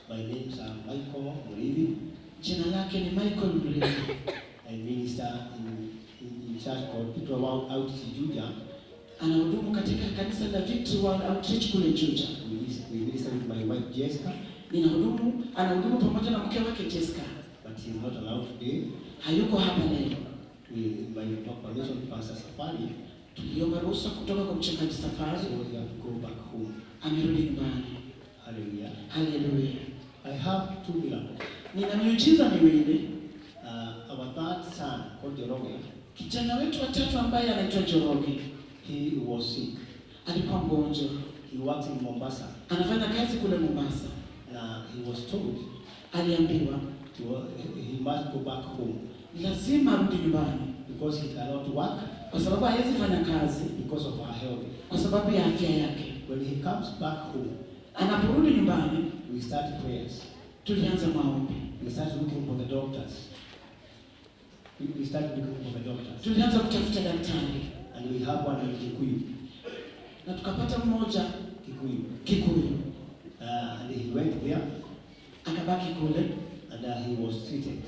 My name is Michael Murithi. Jina lake ni Michael Murithi. I minister in church called Victory World Outreach Juja. Anahudumu katika kanisa la Victory World Outreach kule Juja. We minister with my wife Jessica. Anahudumu pamoja na mke wake Jessica. But he is not allowed today. Hayuko hapa leo. By permission of Pastor Safari. Tuliomba ruhusa kutoka kwa mchungaji Safari. So we have to go back home. Amerudi nyumbani. Hallelujah. Hallelujah. I have 2 miracles. Nina miujiza miwili. Our third son called Joroge. Kijana wetu wa tatu ambaye anaitwa Joroge. He was sick. Alikuwa mgonjwa. He works in Mombasa. Anafanya kazi kule Mombasa. He was told aliambiwa he must go back home. Lazima arudi nyumbani. Because he cannot work. Kwa sababu hawezi fanya kazi. Because of our health. Kwa sababu ya afya yake. When he comes back home, anaporudi nyumbani, we start prayers. Tulianza maombi. We start looking for the doctors. We start looking for the doctors. Tulianza kutafuta daktari. And we have one in Kikuyu. Na tukapata mmoja Kikuyu. And he went there. Akabaki kule. And he was treated.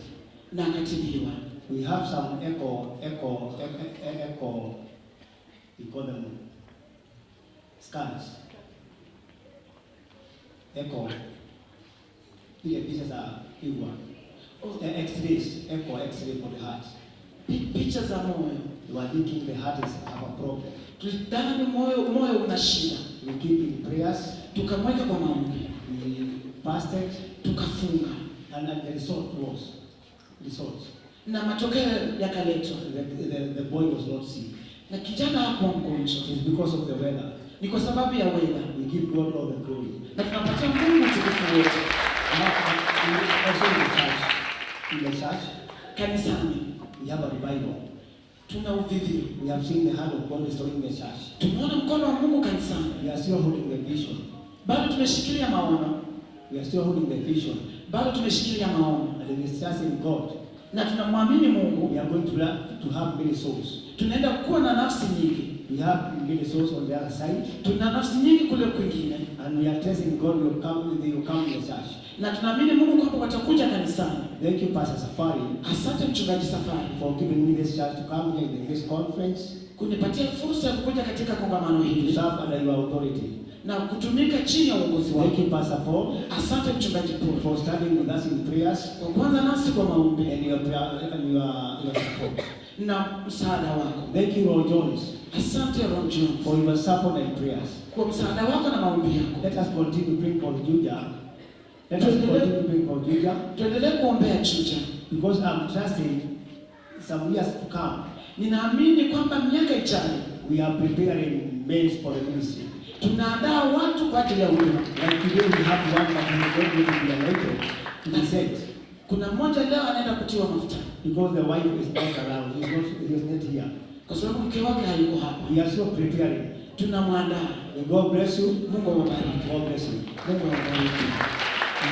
Na akatibiwa. We have some echo, we call them scans. Echo. These are big one. X-rays, echo, X-ray for the heart. Picha za moyo. You are thinking the heart is have a problem. Tulidhani moyo una shida. We keep in prayers. Tukamweka kwa maombi. We fasted. Tukafunga. And the result was na matokeo yakaletwa. The boy was not sick. Na kijana hakuwa mgonjwa. It's because of the weather. Ni kwa sababu ya weather. We give God all the glory. Na tunapatia Mungu utukufu wote. Also in the church, kanisani, we have a revival. Tuna uvivio. We have seen the hand of God restoring the church. Tumeona mkono wa Mungu kanisani. We are still holding the vision. Bado tumeshikilia maono. We are still holding the vision. Bado tumeshikilia maono. And we trust in God. Na tunamwamini Mungu. We are going to have many souls. Tunaenda kuwa na nafsi nyingi. We have many souls on the other side. Tuna nafsi nyingi kule kwingine. And we are trusting God will come in the church. Na tunaamini Mungu kwamba watakuja kanisani. Thank you, Pastor Safari. Asante mchungaji Safari. For giving me this chance to come here in this conference. Kunipatia fursa ya kuja katika kongamano hili. To serve under your authority. Na kutumika chini ya uongozi wako. Thank you, Pastor Paul. Asante mchungaji Paul. For standing with us in prayers. Kwa kuanza nasi kwa maombi. And your support. Na msaada wako. Thank you, Lord Jones. Asante Ron Jones. For your support and prayers. Kwa msaada wako na maombi yako. Let us continue to pray for Juja. Let us continue to pray for Juja. Tuendelee kuombea Juja. Because I'm trusting some years to come. Ninaamini kwamba miaka ijayo. We are preparing men for the ministry. Tunaandaa watu kwa ajili ya huduma. Like today we have one that is going to be anointed to be sent. Kuna mmoja leo anaenda kutiwa mafuta. Because the wife is not around. He is not here. Kwa sababu mke wake hayuko hapa. We are still preparing. Tunamwandaa. God bless you. Mungu awabariki. God bless you. Mungu awabariki.